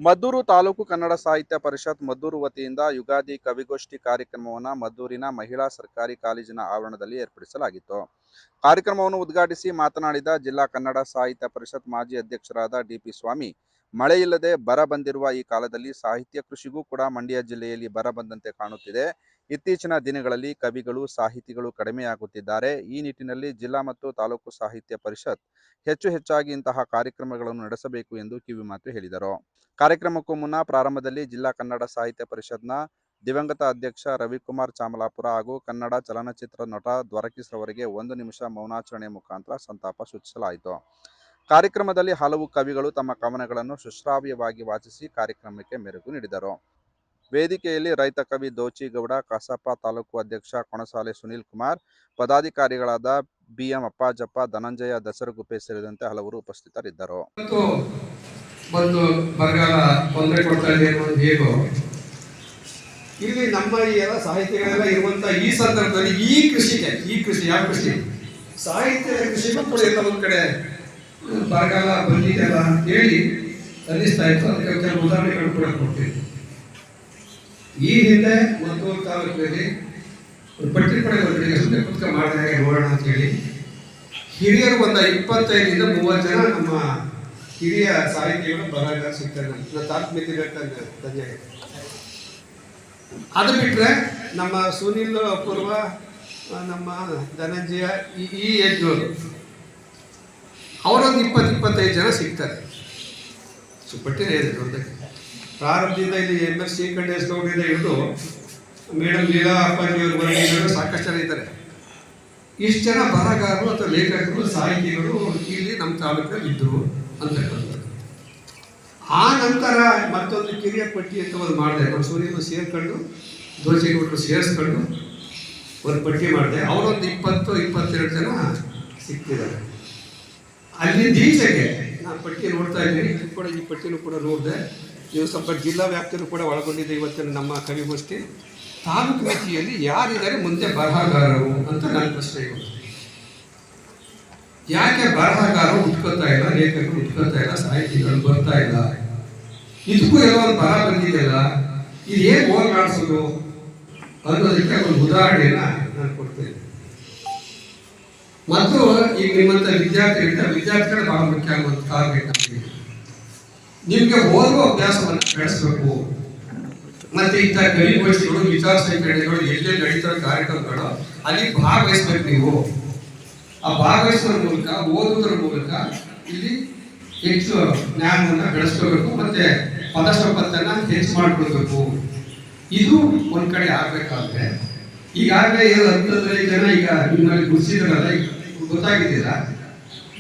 ಮದ್ದೂರು ತಾಲೂಕು ಕನ್ನಡ ಸಾಹಿತ್ಯ ಪರಿಷತ್ ಮದ್ದೂರು ವತಿಯಿಂದ ಯುಗಾದಿ ಕವಿಗೋಷ್ಠಿ ಕಾರ್ಯಕ್ರಮವನ್ನು ಮದ್ದೂರಿನ ಮಹಿಳಾ ಸರ್ಕಾರಿ ಕಾಲೇಜಿನ ಆವರಣದಲ್ಲಿ ಏರ್ಪಡಿಸಲಾಗಿತ್ತು. ಕಾರ್ಯಕ್ರಮವನ್ನು ಉದ್ಘಾಟಿಸಿ ಮಾತನಾಡಿದ ಜಿಲ್ಲಾ ಕನ್ನಡ ಸಾಹಿತ್ಯ ಪರಿಷತ್ ಮಾಜಿ ಅಧ್ಯಕ್ಷರಾದ ಡಿಪಿ ಸ್ವಾಮಿ, ಮಳೆಯಿಲ್ಲದೆ ಬರ ಬಂದಿರುವ ಈ ಕಾಲದಲ್ಲಿ ಸಾಹಿತ್ಯ ಕೃಷಿಗೂ ಕೂಡ ಮಂಡ್ಯ ಜಿಲ್ಲೆಯಲ್ಲಿ ಬರ ಬಂದಂತೆ ಕಾಣುತ್ತಿದೆ. ಇತ್ತೀಚಿನ ದಿನಗಳಲ್ಲಿ ಕವಿಗಳು, ಸಾಹಿತಿಗಳು ಕಡಿಮೆಯಾಗುತ್ತಿದ್ದಾರೆ. ಈ ನಿಟ್ಟಿನಲ್ಲಿ ಜಿಲ್ಲಾ ಮತ್ತು ತಾಲೂಕು ಸಾಹಿತ್ಯ ಪರಿಷತ್ ಹೆಚ್ಚಾಗಿ ಇಂತಹ ಕಾರ್ಯಕ್ರಮಗಳನ್ನು ನಡೆಸಬೇಕು ಎಂದು ಕಿವಿಮಾತು ಹೇಳಿದರು. ಕಾರ್ಯಕ್ರಮಕ್ಕೂ ಮುನ್ನ ಪ್ರಾರಂಭದಲ್ಲಿ ಜಿಲ್ಲಾ ಕನ್ನಡ ಸಾಹಿತ್ಯ ಪರಿಷತ್ನ ದಿವಂಗತ ಅಧ್ಯಕ್ಷ ರವಿಕುಮಾರ್ ಚಾಮಲಾಪುರ ಹಾಗೂ ಕನ್ನಡ ಚಲನಚಿತ್ರ ನಟ ದ್ವಾರಕೀಸ್ ರವರಿಗೆ 1 ನಿಮಿಷ ಮೌನಾಚರಣೆ ಮುಖಾಂತರ ಸಂತಾಪ ಸೂಚಿಸಲಾಯಿತು. ಕಾರ್ಯಕ್ರಮದಲ್ಲಿ ಹಲವು ಕವಿಗಳು ತಮ್ಮ ಕವನಗಳನ್ನು ಸುಶ್ರಾವ್ಯವಾಗಿ ವಾಚಿಸಿ ಕಾರ್ಯಕ್ರಮಕ್ಕೆ ಮೆರುಗು ನೀಡಿದರು. ವೇದಿಕೆಯಲ್ಲಿ ರೈತ ಕವಿ ದೋಚಿಗೌಡ, ಕಸಾಪ ತಾಲೂಕು ಅಧ್ಯಕ್ಷ ಕೊಣಸಾಲೆ ಸುನೀಲ್ ಕುಮಾರ್, ಪದಾಧಿಕಾರಿಗಳಾದ ಬಿಎಂ ಅಪ್ಪಾಜಪ್ಪ, ಧನಂಜಯ ದಸರಗುಪ್ಪೆ ಸೇರಿದಂತೆ ಹಲವರು ಉಪಸ್ಥಿತರಿದ್ದರು. ಒಂದು ಬರಗಾಲ ತೊಂದರೆ ಕೊಡ್ತಾ ಇದೆ ಅನ್ನೋದು ಹೇಗೋ ಇಲ್ಲಿ ನಮ್ಮ ಈ ಎಲ್ಲ ಸಾಹಿತ್ಯಗಳೆಲ್ಲ ಇರುವಂತ ಈ ಸಂದರ್ಭದಲ್ಲಿ ಈ ಕೃಷಿ ಯಾವ ಕೃಷಿ ಸಾಹಿತ್ಯದ ಕೃಷಿಗೂ ಕೂಡ ಎಲ್ಲ ಒಂದ್ ಕಡೆ ಬರಗಾಲ ಬಂದಿದೆಯಲ್ಲ ಅಂತ ಹೇಳಿ ಅನ್ನಿಸ್ತಾ ಇತ್ತು. ಅದಕ್ಕೆ ಕೆಲವು ಉದಾಹರಣೆಗಳು ಕೂಡ ಕೊಡ್ತೀವಿ. ಈ ಹಿಂದೆ ಮದ್ದೂರು ತಾಲೂಕಿನಲ್ಲಿ ಪಟ್ಟಿ ಪಡೆದ ಸುಮ್ಮನೆ ಕುತ್ಕ ಮಾಡಿದಾಗ ನೋಡೋಣ ಅಂತ ಹೇಳಿ ಹಿರಿಯರು ಒಂದು 25ರಿಂದ 30 ಜನ ನಮ್ಮ ಹಿರಿಯ ಸಾಹಿತಿಗಳು ಬರಗಾಲ ಸಿಗ್ತಾರೆ. ನಾನು ತಾತ್ಮಿಕ ಧನ್ಯ. ಅದು ಬಿಟ್ರೆ ನಮ್ಮ ಸುನೀಲ್ ಪೂರ್ವ, ನಮ್ಮ ಧನಂಜಯ ಈ ಏಜ್ನವರು ಅವರೊಂದು 20-25 ಜನ ಸಿಗ್ತಾರೆ. ಪಟ್ಟಿನೇ ಇದೆ ದೊಡ್ಡಕ್ಕೆ. ಪ್ರಾರಂಭದಿಂದ ಇಲ್ಲಿ MS ಶ್ರೀಕಂಠೇಶ್ವರರಿಂದ ಹಿಡಿದು ಮೇಡಮ್ ಲೀಲಾ ಅಪ್ಪಾಜಿಯವರೆಗೂ ಸಾಕಷ್ಟು ಜನ ಇದ್ದಾರೆ. ಇಷ್ಟು ಜನ ಬರಹಗಾರರು ಅಥವಾ ಲೇಖಕರು, ಸಾಹಿತಿಗಳು ಇಲ್ಲಿ ನಮ್ಮ ತಾಲೂಕಿನಲ್ಲಿ ಇದ್ದರು ಅಂತಕ್ಕಂಥದ್ದು. ಆ ನಂತರ ಮತ್ತೊಂದು ಕಿರಿಯ ಪಟ್ಟಿ ಅಂತ ಒಂದು ಮಾಡಿದೆ. ನಮ್ಮ ಸೂರ್ಯನು ಸೇರ್ಕೊಂಡು, ದೋಚೆಗೌಡರು ಸೇರಿಸ್ಕೊಂಡು ಒಂದು ಪಟ್ಟಿ ಮಾಡಿದೆ. ಅವರೊಂದು 20-22 ಜನ ಸಿಗ್ತಿದ್ದಾರೆ. ಅಲ್ಲಿ ದೀಚೆಗೆ ನಾನು ಪಟ್ಟಿ ನೋಡ್ತಾ ಇದ್ದೀನಿ. ಕೂಡ ಈ ಪಟ್ಟಿನೂ ಕೂಡ ನೋಡಿದೆ. ನೀವು ಸ್ವಲ್ಪ ಜಿಲ್ಲಾ ವ್ಯಾಪ್ತಿಯಲ್ಲೂ ಕೂಡ ಒಳಗೊಂಡಿದೆ ಇವತ್ತಿನ ನಮ್ಮ ಕವಿಗೋಷ್ಠಿ. ತಾಲೂಕು ಮಿತಿಯಲ್ಲಿ ಯಾರಿದ್ದಾರೆ ಮುಂದೆ ಬರಹಗಾರರು ಅಂತ ನನ್ನ ಪ್ರಶ್ನೆ. ಯಾಕೆ ಬರಹಗಾರರು ಹುಟ್ಕೋತಾ ಇಲ್ಲ, ಲೇಖಕರು ಹುಟ್ಕೋತಾ ಇಲ್ಲ, ಸಾಹಿತಿಗಳು ಬರ್ತಾ ಇಲ್ಲ? ಇದಕ್ಕೂ ಏನೋ ಒಂದು ಬರ ಬಂದಿದೆಯಲ್ಲ, ಇದು ಹೇಗೆ ಹೋರಾಡಿಸೋದು ಅನ್ನೋದಕ್ಕೆ ಒಂದು ಉದಾಹರಣೆಯನ್ನ ನಾನು ಕೊಡ್ತೇನೆ. ಮತ್ತು ಈಗ ನಿಮ್ಮಂತ ವಿದ್ಯಾರ್ಥಿಗಳೇ ಬಹಳ ಮುಖ್ಯ ಆಗುವಂತ ಕಾರಣ ನಮಗೆ ನಿಮ್ಗೆ ಓದುವ ಅಭ್ಯಾಸವನ್ನು ಬೆಳೆಸಬೇಕು. ಮತ್ತೆ ಇಂಥ ಕವಿಗೋಷ್ಠಿಗಳು, ವಿಚಾರ ಸಂಕಿರಣಗಳು ಎಲ್ಲೆಲ್ಲಿ ನಡೀತಾರೋ ಕಾರ್ಯಕ್ರಮಗಳು ಅಲ್ಲಿ ಭಾಗವಹಿಸ್ಬೇಕು. ನೀವು ಆ ಭಾಗವಹಿಸೋದ್ರ ಮೂಲಕ, ಓದುವುದರ ಮೂಲಕ ಇಲ್ಲಿ ಹೆಚ್ಚು ಜ್ಞಾನವನ್ನು ಬೆಳೆಸ್ಕೋಬೇಕು. ಮತ್ತೆ ಪದ ಸಂಪತ್ತನ್ನ ಹೆಚ್ಚು ಮಾಡ್ಕೊಳ್ಬೇಕು. ಇದು ಒಂದ್ ಕಡೆ ಆಗ್ಬೇಕಾದ್ರೆ ಈಗಾಗಲೇ 15 ಜನ ಈಗ ನಿಮ್ಮಲ್ಲಿ ಗುರುಸಿದ್ರಲ್ಲ, ಗೊತ್ತಾಗಿದ್ದೀರ.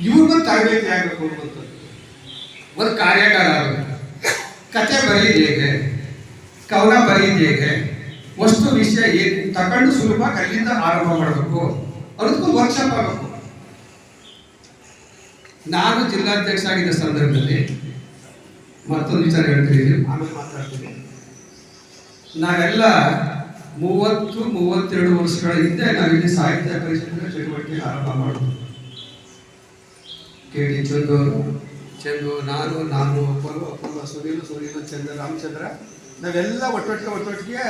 ಇವ್ರಿಗೂ ತರಬೇತಿ ಆಗ್ಬೇಕು ಅನ್ನುವಂಥದ್ದು. ಒಂದು ಕಾರ್ಯಾಗಾರ ಆಗಬೇಕು. ಕತೆ ಬರೆಯೋದು ಹೇಗೆ, ಕವನ ಬರೆಯೋದು ಹೇಗೆ, ವಸ್ತು ವಿಷಯ ಏನು ತಗೊಂಡು ಸುಲಭ ಅಲ್ಲಿಂದ ಆರಂಭ ಮಾಡಬೇಕು ಅನ್ನೋದಕ್ಕೂ ವರ್ಕ್ಶಾಪ್ ಆಗಬೇಕು. ನಾನು ಜಿಲ್ಲಾಧ್ಯಕ್ಷ ಆಗಿದ್ದ ಸಂದರ್ಭದಲ್ಲಿ ಮತ್ತೊಂದು ವಿಚಾರ ಹೇಳ್ತೀನಿ, ಆಮೇಲೆ ಮಾತಾಡ್ತೀನಿ. ನಾವೆಲ್ಲ 30-32 ವರ್ಷಗಳ ಹಿಂದೆ ನಾವಿಲ್ಲಿ ಸಾಹಿತ್ಯ ಪರಿಷತ್ತಿನ ಚಟುವಟಿಕೆ ಆರಂಭ ಮಾಡೋದು. KD ಚಂದು, ನಾನು ಅಪ್ಪಲ್ಲ, ಸುನೀಲು, ಚಂದ್ರ, ರಾಮಚಂದ್ರ, ನಾವೆಲ್ಲ ಒಟ್ಟೊಟ್ಟಿಗೆ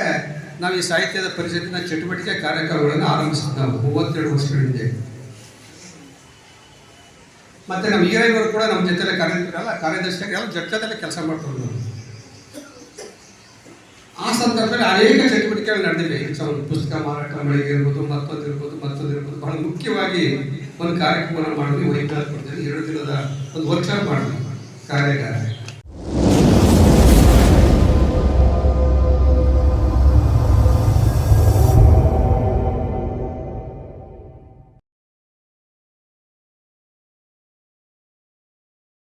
ನಾವು ಈ ಸಾಹಿತ್ಯದ ಪರಿಷತ್ತಿನ ಚಟುವಟಿಕೆ ಕಾರ್ಯಕ್ರಮಗಳನ್ನು ಆರಂಭಿಸಿದ್ದು ನಾವು 32 ವರ್ಷಗಳ ಹಿಂದೆ. ಮತ್ತೆ ನಮ್ಮ ಈರೈನವರು ಕೂಡ ನಮ್ಮ ಜೊತೆಲೆ ಕಾರ್ಯದರ್ಶಿಯಾಗಿ ಎಲ್ಲ ಜೊತೆಲೆ ಕೆಲಸ ಮಾಡ್ಕೊಂಡು ನಾವು. ಆ ಸಂದರ್ಭದಲ್ಲಿ ಅನೇಕ ಚಟುವಟಿಕೆಗಳು ನಡೆದಿವೆ. ಒಂದು ಪುಸ್ತಕ ಮಾರಾಟ ಮಳಿಗೆ ಇರ್ಬೋದು, ಮತ್ತೊಂದಿರ್ಬೋದು. ಬಹಳ ಮುಖ್ಯವಾಗಿ ಒಂದು ಕಾರ್ಯಕ್ರಮವನ್ನು ಮಾಡಿದ್ವಿ. ವೈಜ್ಞಾನಿಕ 2 ದಿನದ ಒಂದು ವರ್ಕ್ಶಾಪ್ ಮಾಡಿದ್ವಿ, ಕಾರ್ಯಾಗಾರ.